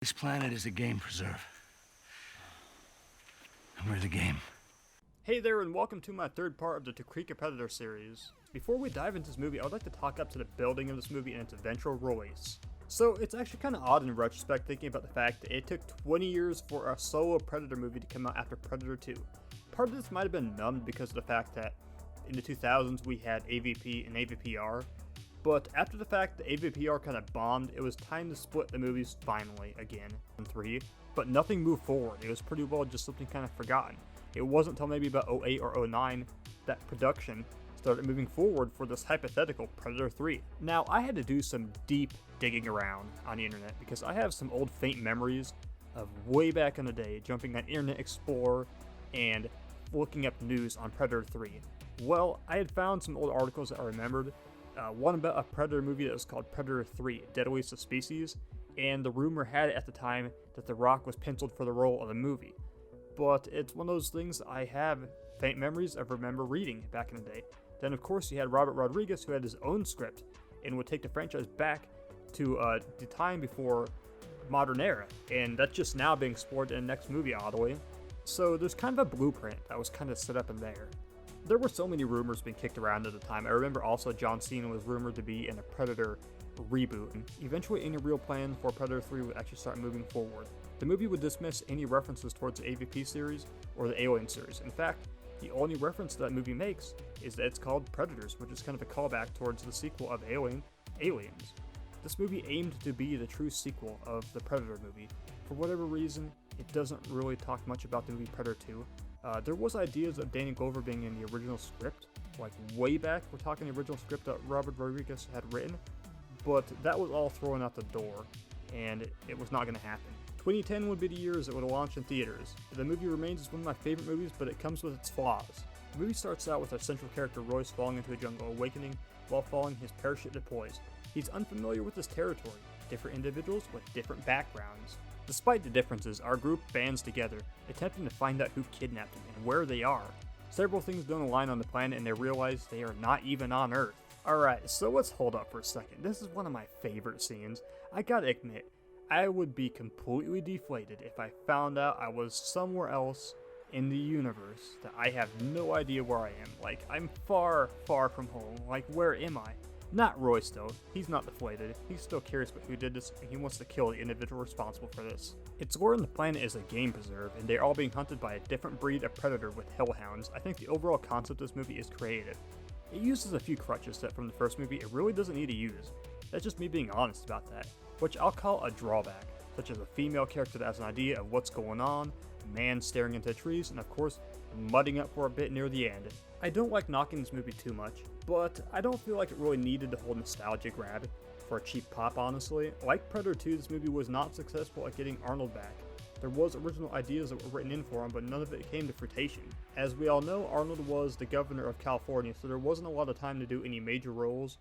This planet is a game preserve. And we're the game. Hey there, and welcome to my third part of the Berserker Predator series. Before we dive into this movie, I would like to talk up to the building of this movie and its eventual release. So, it's actually kind of odd in retrospect thinking about the fact that it took 20 years for a solo Predator movie to come out after Predator 2. Part of this might have been numbed because of the fact that in the 2000s we had AVP and AVPR, but after the fact that AVPR kind of bombed, it was time to split the movies finally again in 3, but nothing moved forward. It was pretty well just something kind of forgotten. It wasn't until maybe about 08 or 09 that production started moving forward for this hypothetical Predator 3. Now, I had to do some deep digging around on the internet because I have some old faint memories of way back in the day jumping on Internet Explorer and looking up news on Predator 3. Well, I had found some old articles that I remembered. One about a Predator movie that was called Predator 3, Deadliest of Species, and the rumor had it at the time that The Rock was penciled for the role of the movie. But it's one of those things I have faint memories of remember reading back in the day. Then of course you had Robert Rodriguez, who had his own script and would take the franchise back to the time before modern era, and that's just now being explored in the next movie, oddly. So there's kind of a blueprint that was kind of set up in there. There were so many rumors being kicked around at the time. I remember also John Cena was rumored to be in a Predator reboot, and eventually any real plan for Predator 3 would actually start moving forward. The movie would dismiss any references towards the AVP series or the Alien series. In fact, the only reference that movie makes is that it's called Predators, which is kind of a callback towards the sequel of Aliens. This movie aimed to be the true sequel of the Predator movie. For whatever reason, it doesn't really talk much about the movie Predator 2. There was ideas of Danny Glover being in the original script, like way back. We're talking the original script that Robert Rodriguez had written, but that was all thrown out the door, and it was not going to happen. 2010 would be the years it would launch in theaters. The movie remains as one of my favorite movies, but it comes with its flaws. The movie starts out with our central character Royce falling into a jungle, awakening while falling his parachute deploys. He's unfamiliar with his territory, different individuals with different backgrounds. Despite the differences, our group bands together, attempting to find out who kidnapped him and where they are. Several things don't align on the planet and they realize they are not even on Earth. Alright, so let's hold up for a second. This is one of my favorite scenes. I gotta admit, I would be completely deflated if I found out I was somewhere else in the universe that I have no idea where I am. Like, I'm far, far from home. Like, where am I? Not Royce though, he's not deflated, he's still curious about who did this and he wants to kill the individual responsible for this. It's learned the planet is a game preserve and they're all being hunted by a different breed of predator with Hellhounds. I think the overall concept of this movie is creative. It uses a few crutches that from the first movie it really doesn't need to use. That's just me being honest about that, which I'll call a drawback, such as a female character that has an idea of what's going on, a man staring into trees, and of course, mudding up for a bit near the end. I don't like knocking this movie too much, but I don't feel like it really needed the whole nostalgia grab for a cheap pop, honestly. Like Predator 2, this movie was not successful at getting Arnold back. There was original ideas that were written in for him, but none of it came to fruition. As we all know, Arnold was the governor of California, so there wasn't a lot of time to do any major roles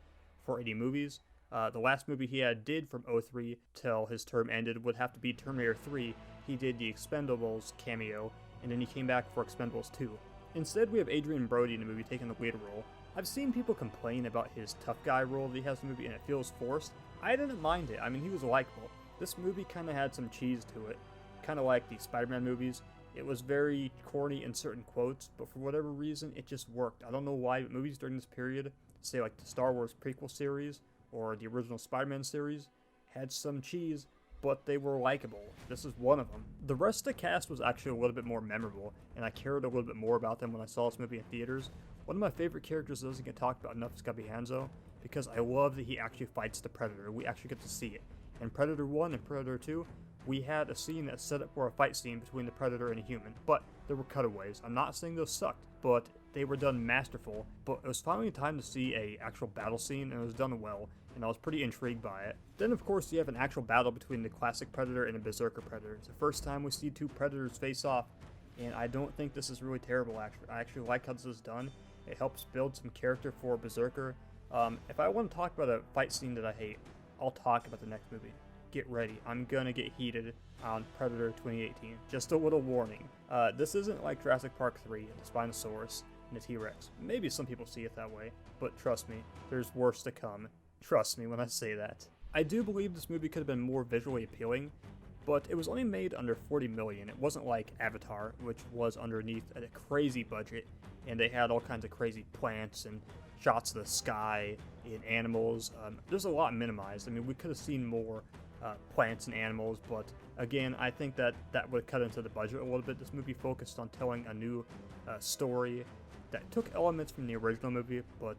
for any movies. The last movie he did from 03 till his term ended would have to be Terminator 3. He did the Expendables cameo, and then he came back for Expendables 2. Instead, we have Adrian Brody in the movie taking the lead role. I've seen people complain about his tough guy role that he has in the movie and it feels forced. I didn't mind it. I mean, he was likable. This movie kind of had some cheese to it, kind of like the Spider-Man movies. It was very corny in certain quotes, but for whatever reason, it just worked. I don't know why, but movies during this period, say like the Star Wars prequel series or the original Spider-Man series, had some cheese, but they were likable. This is one of them. The rest of the cast was actually a little bit more memorable, and I cared a little bit more about them when I saw this movie in theaters. One of my favorite characters that doesn't get talked about enough is Scubby Hanzo, because I love that he actually fights the Predator. We actually get to see it. In Predator 1 and Predator 2, we had a scene that set up for a fight scene between the Predator and a human, but there were cutaways. I'm not saying those sucked, but they were done masterful. But it was finally time to see a actual battle scene, and it was done well, and I was pretty intrigued by it. Then of course you have an actual battle between the classic Predator and the Berserker Predator. It's the first time we see two Predators face off, and I don't think this is really terrible actually. I actually like how this is done. It helps build some character for Berserker. If I want to talk about a fight scene that I hate, I'll talk about the next movie. Get ready, I'm gonna get heated on Predator 2018. Just a little warning. This isn't like Jurassic Park 3, the Spinosaurus and the T-Rex. Maybe some people see it that way, but trust me, there's worse to come. Trust me when I say that. I do believe this movie could have been more visually appealing but it was only made under 40 million. It wasn't like Avatar, which was underneath a crazy budget, and they had all kinds of crazy plants and shots of the sky and animals. There's a lot minimized. I mean, we could have seen more plants and animals, but again, I think that would cut into the budget a little bit. This movie focused on telling a new story that took elements from the original movie, but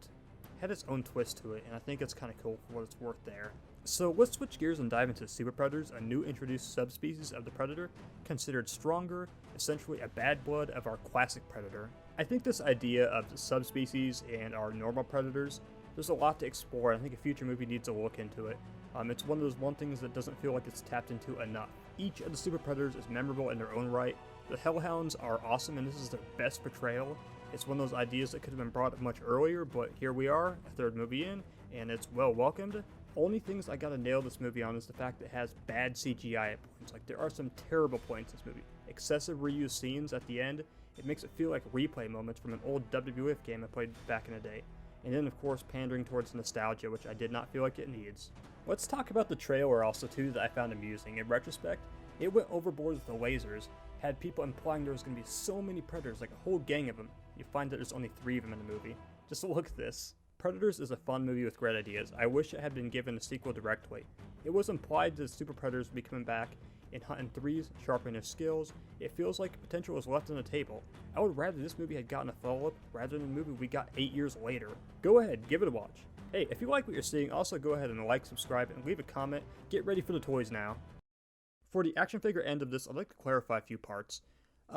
had its own twist to it, and I think it's kind of cool for what it's worth there. So let's switch gears and dive into Super Predators, a new introduced subspecies of the Predator, considered stronger, essentially a bad blood of our classic Predator. I think this idea of the subspecies and our normal Predators, there's a lot to explore, and I think a future movie needs to look into it. It's one of those things that doesn't feel like it's tapped into enough. Each of the Super Predators is memorable in their own right. The Hellhounds are awesome, and this is their best portrayal. It's one of those ideas that could have been brought up much earlier, but here we are, a third movie in, and it's well welcomed. Only things I gotta nail this movie on is the fact that it has bad CGI at points. Like, there are some terrible points in this movie. Excessive reused scenes at the end. It makes it feel like replay moments from an old WWF game I played back in the day. And then, of course, pandering towards nostalgia, which I did not feel like it needs. Let's talk about the trailer also, too, that I found amusing. In retrospect, it went overboard with the lasers, had people implying there was going to be so many Predators, like a whole gang of them. You find that there's only 3 of them in the movie. Just look at this. Predators is a fun movie with great ideas. I wish it had been given a sequel directly. It was implied that the Super Predators would be coming back in Hunting 3s, sharpening their skills. It feels like potential was left on the table. I would rather this movie had gotten a follow-up rather than the movie we got 8 years later. Go ahead, give it a watch. Hey, if you like what you're seeing, also go ahead and like, subscribe, and leave a comment. Get ready for the toys now. For the action figure end of this, I'd like to clarify a few parts.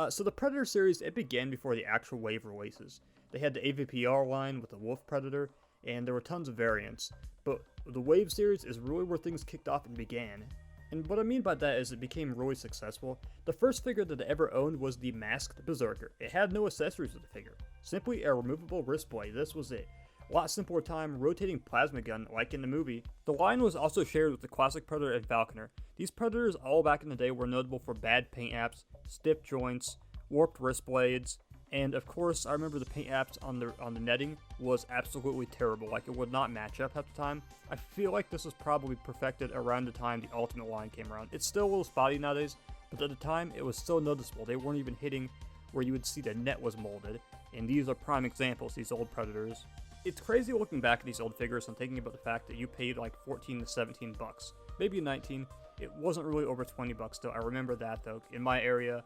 So the Predator series, it began before the actual wave releases. They had the AVPR line with the Wolf Predator, and there were tons of variants. But the Wave series is really where things kicked off and began. And what I mean by that is it became really successful. The first figure that I ever owned was the Masked Berserker. It had no accessories with the figure. Simply a removable wrist blade, this was it. A lot simpler time, rotating plasma gun like in the movie. The line was also shared with the classic Predator and Falconer. These Predators all back in the day were notable for bad paint apps, stiff joints, warped wrist blades, and of course I remember the paint apps on the netting was absolutely terrible, like it would not match up half the time. I feel like this was probably perfected around the time the Ultimate line came around. It's still a little spotty nowadays, but at the time it was still noticeable. They weren't even hitting where you would see the net was molded, and these are prime examples, these old Predators. It's crazy looking back at these old figures and thinking about the fact that you paid like 14 to 17 bucks, maybe 19. It wasn't really over 20 bucks though. I remember that though. In my area,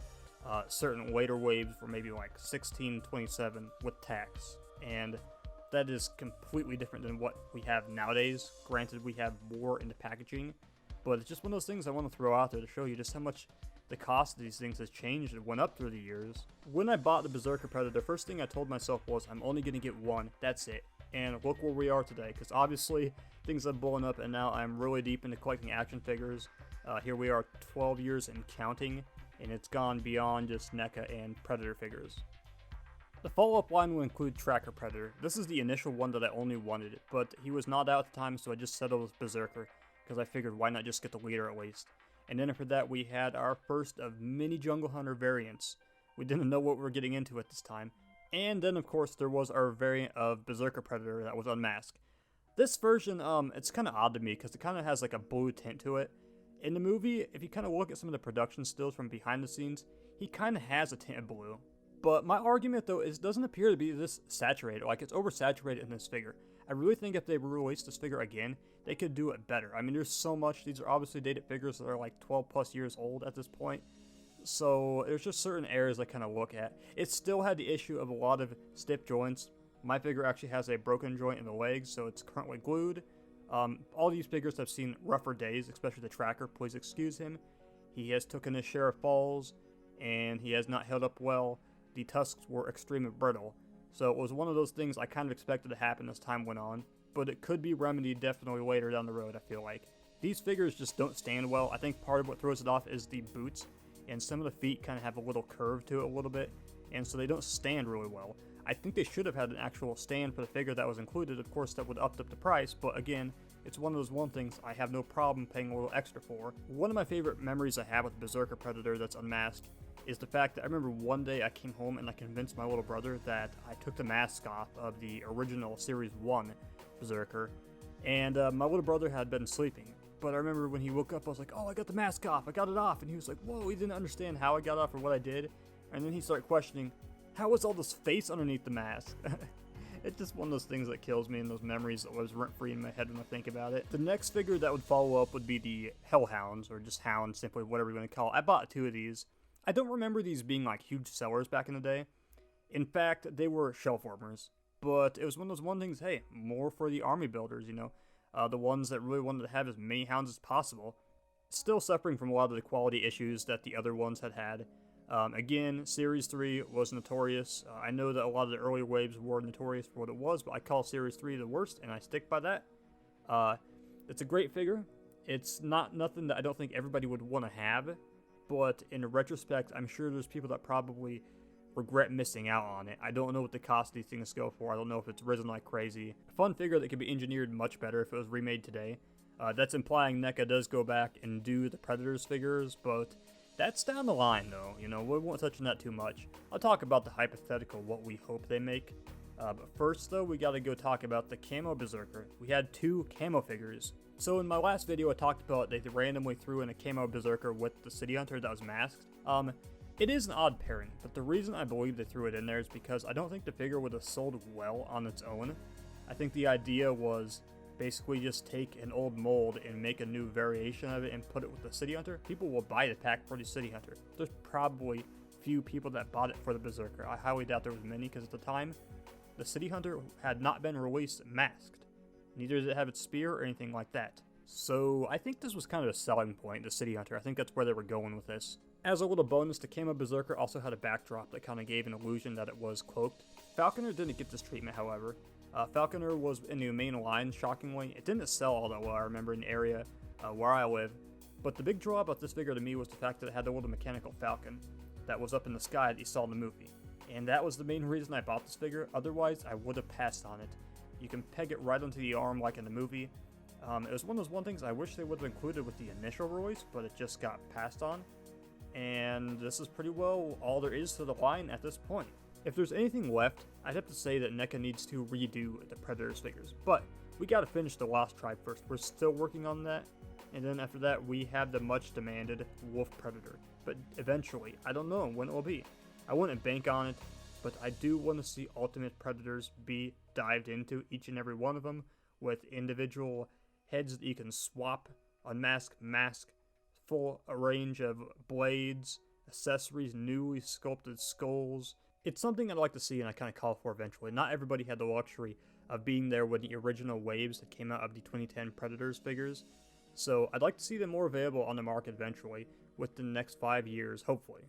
certain later waves were maybe like 16, 27 with tax, and that is completely different than what we have nowadays. Granted, we have more in the packaging, but it's just one of those things I want to throw out there to show you just how much the cost of these things has changed and went up through the years. When I bought the Berserker Predator, the first thing I told myself was I'm only going to get one, that's it. And look where we are today, because obviously things have blown up and now I'm really deep into collecting action figures. Here we are 12 years and counting, and it's gone beyond just NECA and Predator figures. The follow-up line will include Tracker Predator. This is the initial one that I only wanted, but he was not out at the time, so I just settled with Berserker, because I figured why not just get the leader at least. And then after that we had our first of many Jungle Hunter variants. We didn't know what we were getting into at this time. And then of course there was our variant of Berserker Predator that was unmasked. This version, it's kind of odd to me because it kind of has like a blue tint to it. In the movie, if you kind of look at some of the production stills from behind the scenes, he kind of has a tint of blue. But my argument though is it doesn't appear to be this saturated, like it's oversaturated in this figure. I really think if they released this figure again, they could do it better. I mean, there's so much, these are obviously dated figures that are like 12 plus years old at this point. So there's just certain areas I kind of look at. It still had the issue of a lot of stiff joints. My figure actually has a broken joint in the legs, so it's currently glued. All these figures have seen rougher days, especially the Tracker, please excuse him. He has taken his share of falls, and he has not held up well. The tusks were extremely brittle. So it was one of those things I kind of expected to happen as time went on, but it could be remedied definitely later down the road, I feel like. These figures just don't stand well. I think part of what throws it off is the boots, and some of the feet kind of have a little curve to it a little bit, and so they don't stand really well. I think they should have had an actual stand for the figure that was included. Of course, that would up the price, but again, it's one of those things I have no problem paying a little extra for. One of my favorite memories I have with Berserker Predator that's unmasked is the fact that I remember one day I came home and I convinced my little brother that I took the mask off of the original Series 1 Berserker, and my little brother had been sleeping. But I remember when he woke up, I was like, oh, I got the mask off, I got it off. And he was like, whoa, he didn't understand how I got off or what I did. And then he started questioning, how was all this face underneath the mask? It's just one of those things that kills me, and those memories that was rent-free in my head when I think about it. The next figure that would follow up would be the Hellhounds, or just Hounds, simply whatever you want to call it. I bought 2 of these. I don't remember these being like huge sellers back in the day. In fact, they were shelf warmers. But it was one of those things, hey, more for the army builders, you know. The ones that really wanted to have as many Hounds as possible. Still suffering from a lot of the quality issues that the other ones had. Again, Series 3 was notorious. I know that a lot of the earlier waves were notorious for what it was, but I call Series 3 the worst, and I stick by that. It's a great figure. It's not nothing that I don't think everybody would want to have, but in retrospect, I'm sure there's people that probably regret missing out on it. I don't know what the cost of these things go for. I don't know if it's risen like crazy. A fun figure that could be engineered much better if it was remade today. That's implying NECA does go back and do the Predators figures, but that's down the line, though. You know, we won't touch on that too much. I'll talk about the hypothetical, what we hope they make. But first, though, we gotta go talk about the Camo Berserker. We had 2 Camo figures. So in my last video, I talked about they randomly threw in a Camo Berserker with the City Hunter that was masked. It is an odd pairing, but the reason I believe they threw it in there is because I don't think the figure would have sold well on its own. I think the idea was basically just take an old mold and make a new variation of it and put it with the City Hunter. People will buy the pack for the City Hunter. There's probably few people that bought it for the Berserker. I highly doubt there was many, because at the time, the City Hunter had not been released masked. Neither did it have its spear or anything like that. So I think this was kind of a selling point, the City Hunter. I think that's where they were going with this. As a little bonus, the Camo Berserker also had a backdrop that kind of gave an illusion that it was cloaked. Falconer didn't get this treatment, however. Falconer was in the main line, shockingly. It didn't sell all that well, I remember, in the area where I live. But the big draw about this figure to me was the fact that it had the little mechanical falcon that was up in the sky that you saw in the movie. And that was the main reason I bought this figure. Otherwise, I would have passed on it. You can peg it right onto the arm like in the movie. It was one of those things I wish they would have included with the initial release, but it just got passed on. And this is pretty well all there is to the line at this point. If there's anything left, I'd have to say that NECA needs to redo the Predators figures. But we gotta finish the Lost Tribe first. We're still working on that. And then after that, we have the much demanded Wolf Predator. But eventually, I don't know when it will be. I wouldn't bank on it, but I do want to see Ultimate Predators be dived into, each and every one of them, with individual heads that you can swap, unmask, mask, full range of blades, accessories, newly sculpted skulls. It's something I'd like to see and I kind of call for eventually. Not everybody had the luxury of being there with the original waves that came out of the 2010 Predators figures. So I'd like to see them more available on the market eventually, within the next 5 years, hopefully.